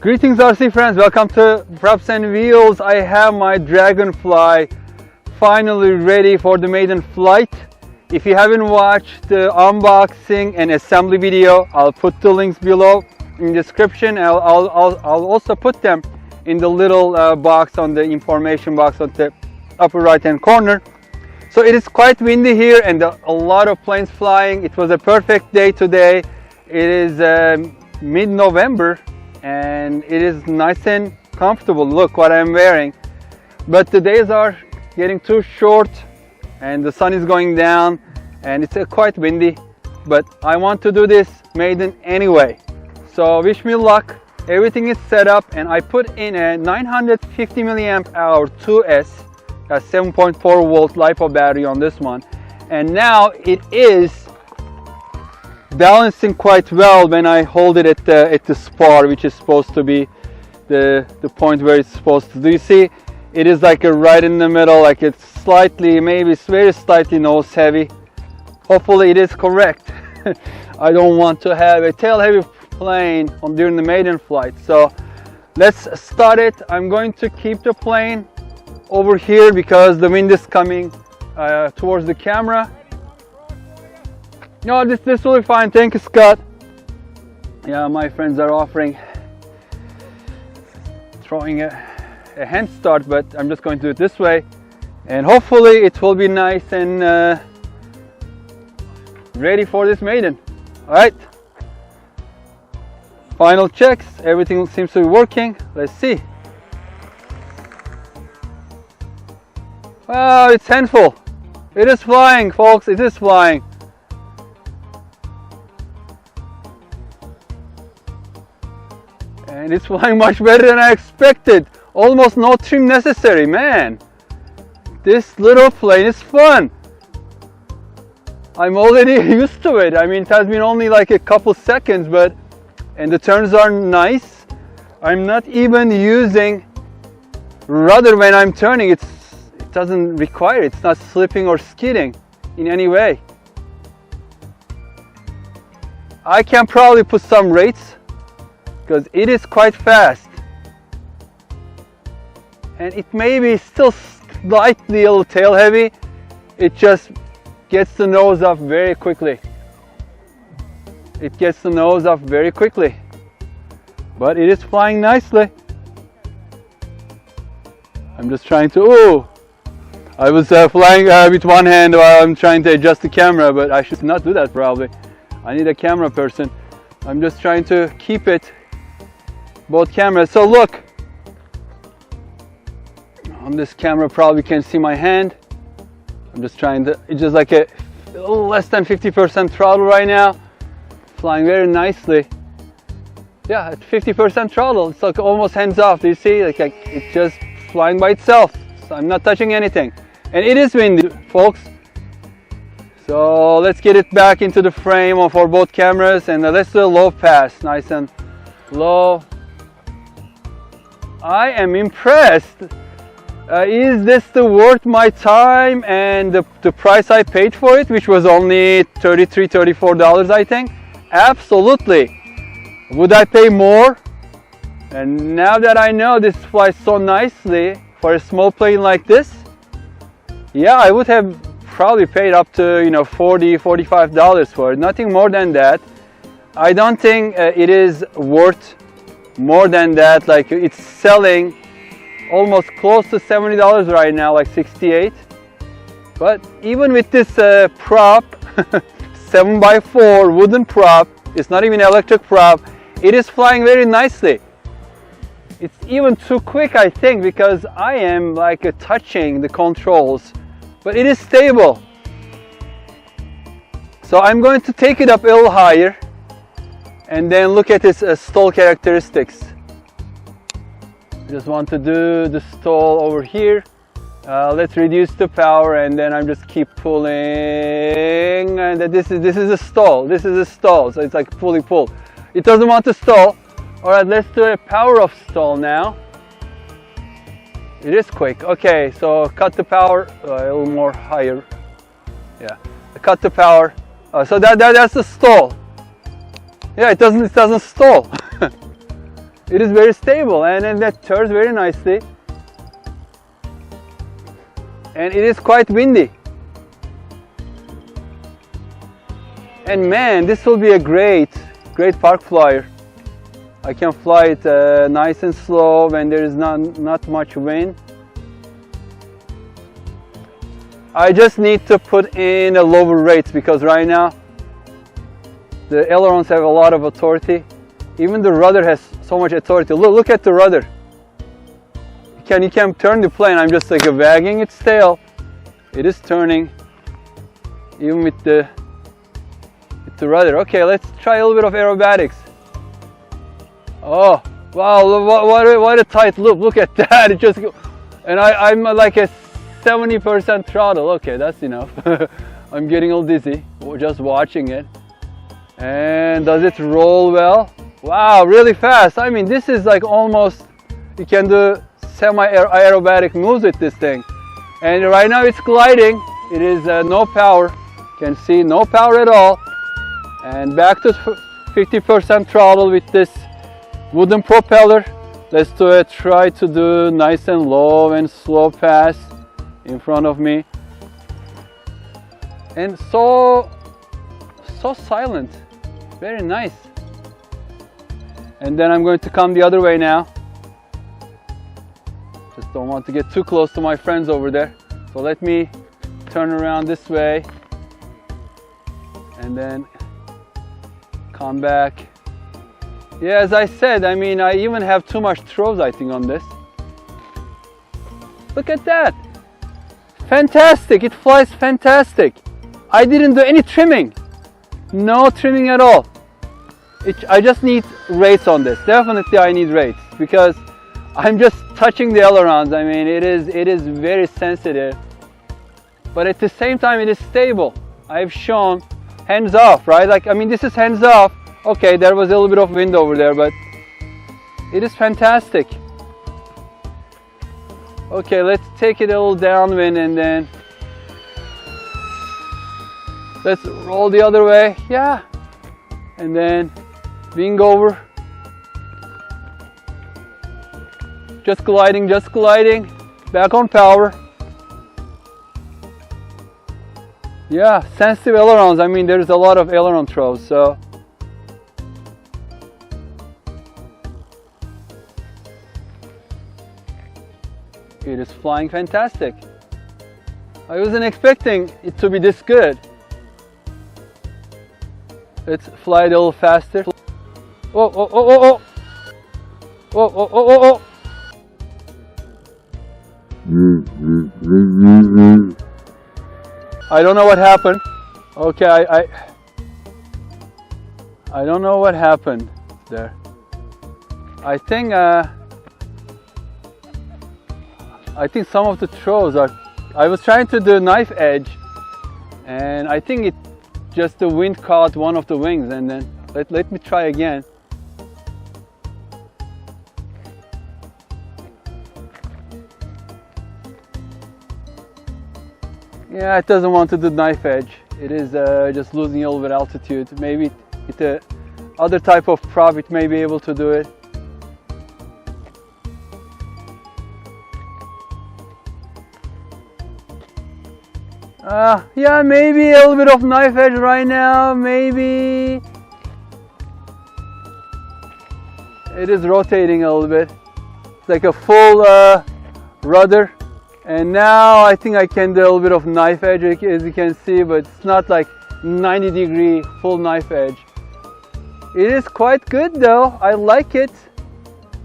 Greetings RC friends, welcome to Props and Wheels. I have my Dragonfly finally ready for the maiden flight. If you haven't watched the unboxing and assembly video, I'll put the links below in the description. I'll also put them in the little box on the information box on the upper right hand corner. So it is quite windy here and a lot of planes flying. It was a perfect day today. It is mid-November and it is nice and comfortable. Look what I'm wearing. But the days are getting too short and the sun is going down and it's quite windy. But I want to do this maiden anyway. So wish me luck. Everything is set up and I put in a 950 milliamp hour 2S, a 7.4 volt LiPo battery on this one. And now it is balancing quite well when I hold it at the spar, which is supposed to be the point where it's supposed to. Do you see? It is like right in the middle, like it's slightly, maybe it's very slightly nose heavy. Hopefully it is correct. I don't want to have a tail heavy plane during the maiden flight. So let's start it. I'm going to keep the plane over here because the wind is coming towards the camera. No, this will be fine. Thank you, Scott. Yeah, my friends are offering throwing a hand start, but I'm just going to do it this way, and hopefully it will be nice and ready for this maiden. All right. Final checks. Everything seems to be working. Let's see. Wow, it's handful. It is flying, folks. It is flying. And it's flying much better than I expected. Almost no trim necessary, man. This little plane is fun. I'm already used to it. I mean, it has been only like a couple seconds, and the turns are nice. I'm not even using rudder when I'm turning. It doesn't require it. It's not slipping or skidding in any way. I can probably put some rates because it is quite fast. And it may be still slightly a little tail heavy. It just gets the nose up very quickly. It gets the nose up very quickly. But it is flying nicely. I'm just trying to, I was flying with one hand while I'm trying to adjust the camera, but I should not do that probably. I need a camera person. I'm just trying to keep it, both cameras. So look, on this camera probably can see my hand. I'm just trying to, it's just like a little less than 50% throttle right now. Flying very nicely. Yeah, at 50% throttle, it's like almost hands off. Do you see? Like it's just flying by itself. So I'm not touching anything. And it is windy, folks. So let's get it back into the frame for both cameras and let's do a low pass. Nice and low. I am impressed. Is this worth my time and the price I paid for it, which was only $33, $34, I think? Absolutely. Would I pay more? And now that I know this flies so nicely for a small plane like this, yeah, I would have probably paid up to $40, $45 for it. Nothing more than that. I don't think it is worth more than that. Like it's selling almost close to $70 right now, like 68. But even with this prop, 7x4 wooden prop, it's not even electric prop, it is flying very nicely. It's even too quick, I think, because I am like touching the controls, but it is stable. So I'm going to take it up a little higher and then look at its stall characteristics. Just want to do the stall over here. Let's reduce the power and then I'm just keep pulling, and this is a stall. This is a stall, so it's like fully pull. It doesn't want to stall. All right, let's do a power off stall now. It is quick. Okay, so cut the power a little more higher. Yeah, cut the power. So that's the stall. Yeah, it doesn't stall. It is very stable, and then that turns very nicely. And it is quite windy. And man, this will be a great park flyer. I can fly it nice and slow when there is not much wind. I just need to put in a lower rate because right now the ailerons have a lot of authority. Even the rudder has so much authority. Look at the rudder. You can turn the plane. I'm just like wagging its tail. It is turning even with the rudder. Okay, let's try a little bit of aerobatics. Oh wow, what a tight loop. Look at that. It just and I'm like a 70% throttle. Okay, that's enough. I'm getting a little dizzy just watching it. And does it roll well? Wow, really fast. I mean, this is like almost, you can do semi-aerobatic moves with this thing. And right now it's gliding. It is no power. You can see no power at all. And back to 50% throttle with this wooden propeller. Let's try to do nice and low and slow pass in front of me. And so silent. Very nice. And then I'm going to come the other way now. Just don't want to get too close to my friends over there. So let me turn around this way and then come back. Yeah, as I said, I mean, I even have too much throws, I think, on this. Look at that. Fantastic. It flies fantastic. I didn't do any trimming. No trimming at all. I just need rates on this. Definitely I need rates because I'm just touching the ailerons. I mean, it is very sensitive, but at the same time it is stable. I've shown hands off, right? Like, I mean, this is hands off. Okay, there was a little bit of wind over there, but it is fantastic. Okay, let's take it a little downwind and then let's roll the other way. Yeah, and then wing over. Just gliding, back on power. Yeah, sensitive ailerons. I mean, there's a lot of aileron throws, so. It is flying fantastic. I wasn't expecting it to be this good. Let's fly it a little faster. Oh, oh, oh, oh, oh. Oh, oh, oh, oh, oh. I don't know what happened. Okay, I don't know what happened there. I think some of the throws are, I was trying to do knife edge and I think just the wind caught one of the wings, and then let me try again. Yeah, it doesn't want to do knife edge. It is just losing a little bit altitude. Maybe with the other type of prop it may be able to do it. Yeah, maybe a little bit of knife edge right now, maybe. It is rotating a little bit. It's like a full rudder. And now I think I can do a little bit of knife edge, as you can see, but it's not like 90-degree full knife edge. It is quite good though, I like it.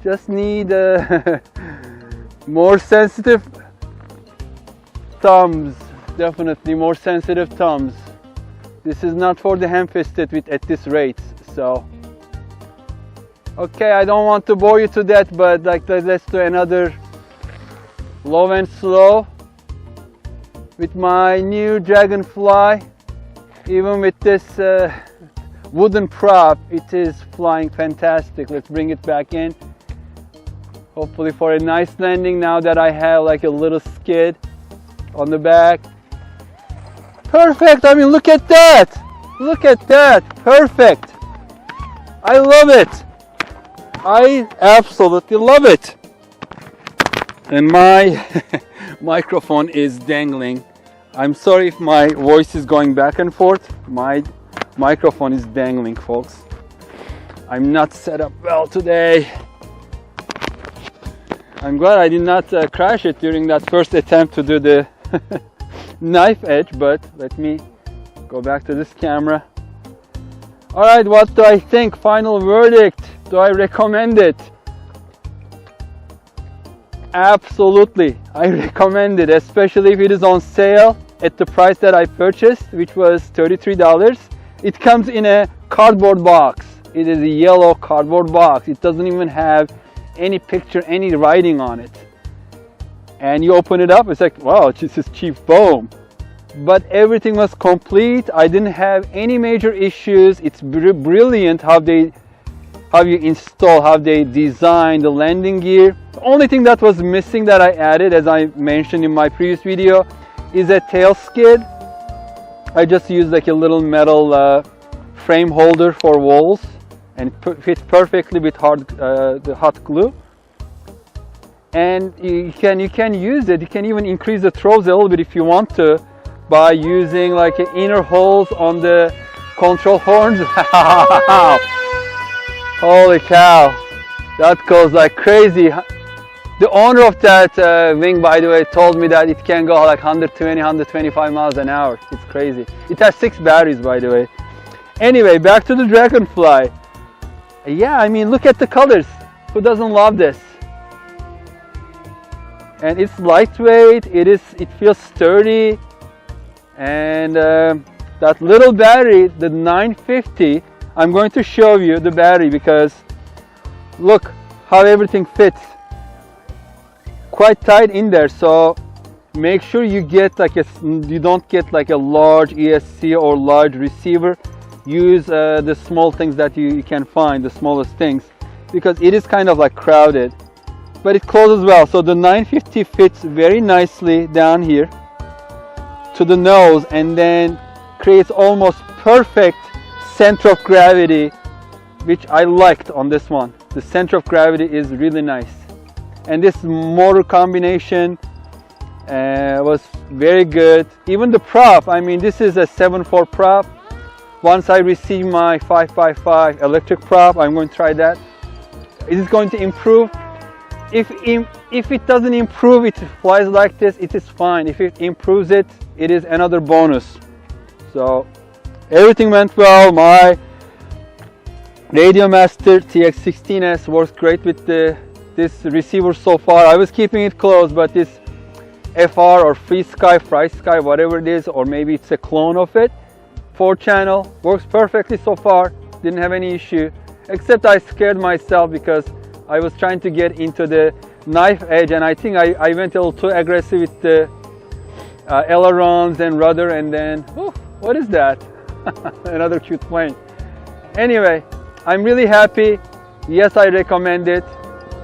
Just need more sensitive thumbs. Definitely more sensitive thumbs. This is not for the ham-fisted at this rate, so. Okay, I don't want to bore you to death, but like let's do another low and slow with my new Dragonfly. Even with this wooden prop, it is flying fantastic. Let's bring it back in. Hopefully for a nice landing now that I have like a little skid on the back. Perfect! I mean, look at that! Look at that! Perfect! I love it! I absolutely love it. And my microphone is dangling. I'm sorry if my voice is going back and forth. My microphone is dangling, folks. I'm not set up well today. I'm glad I did not crash it during that first attempt to do the knife edge, but let me go back to this camera. All right, what do I think? Final verdict. Do I recommend it? Absolutely, I recommend it, especially if it is on sale at the price that I purchased, which was $33. It comes in a cardboard box. It is a yellow cardboard box. It doesn't even have any picture, any writing on it. And you open it up, it's like, wow, this is cheap foam. But everything was complete. I didn't have any major issues. It's brilliant how you install, how they design the landing gear. The only thing that was missing that I added, as I mentioned in my previous video, is a tail skid. I just used like a little metal frame holder for walls, and it fits perfectly with the hot glue. And you can use it. You can even increase the throws a little bit if you want to, by using like inner holes on the control horns. Holy cow, that goes like crazy. The owner of that wing, by the way, told me that it can go like 120, 125 miles an hour. It's crazy. It has 6 batteries, by the way. Anyway, back to the Dragonfly. Yeah, I mean, look at the colors. Who doesn't love this? And it's lightweight. It feels sturdy. And that little battery, the 950, I'm going to show you the battery, because look how everything fits. Quite tight in there, so make sure you get like you don't get like a large ESC or large receiver. Use the small things that you can find, the smallest things, because it is kind of like crowded. But it closes well, so the 950 fits very nicely down here to the nose, and then creates almost perfect center of gravity, which I liked on this one. The center of gravity is really nice, and this motor combination was very good. Even the prop, I mean, this is a 7.4 prop. Once I receive my 5x5 electric prop, I'm going to try that. Is it going to improve? If it doesn't improve, it flies like this, it is fine. If it improves it, it is another bonus. So everything went well. My Radiomaster TX16S works great with this receiver so far. I was keeping it closed, but this FR or FrSky, whatever it is, or maybe it's a clone of it, 4-channel, works perfectly so far. Didn't have any issue, except I scared myself because I was trying to get into the knife edge, and I think I went a little too aggressive with the ailerons and rudder, and then, what is that? Another cute plane. Anyway, I'm really happy. Yes, I recommend it.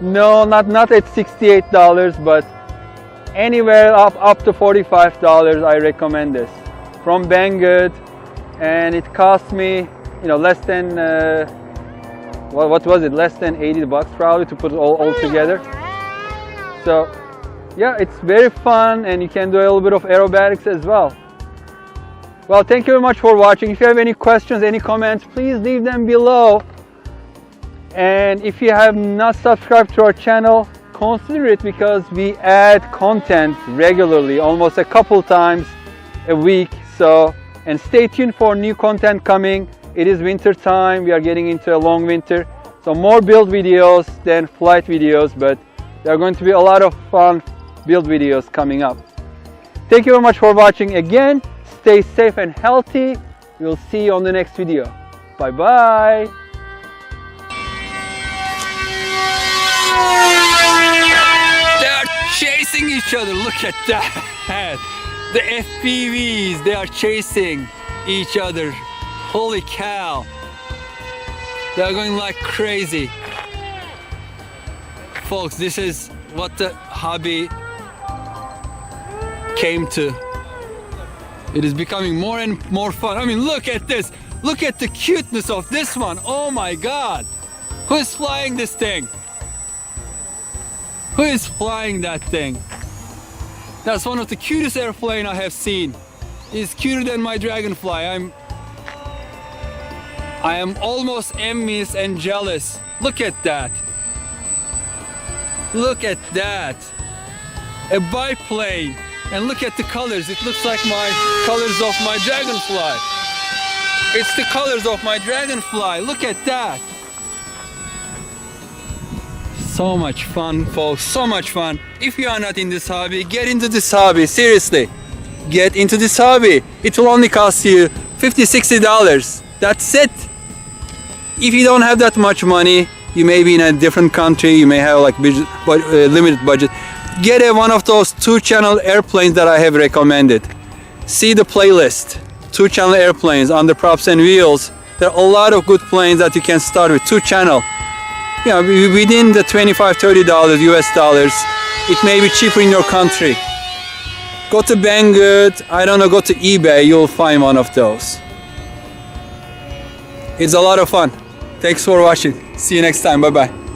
No, not at $68, but anywhere up to $45, I recommend this. From Banggood, and it cost me, less than what was it? Less than $80 probably to put it all together. So yeah, it's very fun, and you can do a little bit of aerobatics as well. Well, thank you very much for watching. If you have any questions, any comments, please leave them below. And if you have not subscribed to our channel, consider it, because we add content regularly, almost a couple times a week. So, and stay tuned for new content coming. It is winter time. We are getting into a long winter. So more build videos than flight videos, but there are going to be a lot of fun build videos coming up. Thank you very much for watching again. Stay safe and healthy. We'll see you on the next video. Bye bye. They're chasing each other. Look at that. The FPVs, they are chasing each other. Holy cow. They're going like crazy. Folks, this is what the hobby came to. It is becoming more and more fun. I mean, look at this. Look at the cuteness of this one. Oh my God. Who is flying this thing? Who is flying that thing? That's one of the cutest airplane I have seen. It's cuter than my Dragonfly. I am almost envious and jealous. Look at that. Look at that. A biplane. And look at the colors. It looks like my colors of my Dragonfly. It's the colors of my Dragonfly. Look at that. So much fun, folks. So much fun. If you are not in this hobby, get into this hobby. Seriously. Get into this hobby. It will only cost you $50-$60. That's it. If you don't have that much money, you may be in a different country, you may have like limited budget. Get one of those 2-channel airplanes that I have recommended. See the playlist. 2-channel airplanes under props and wheels. There are a lot of good planes that you can start with. 2-channel. You know, within the $25-$30 US dollars. It may be cheaper in your country. Go to Banggood, I don't know, go to eBay, you'll find one of those. It's a lot of fun. Thanks for watching. See you next time. Bye bye.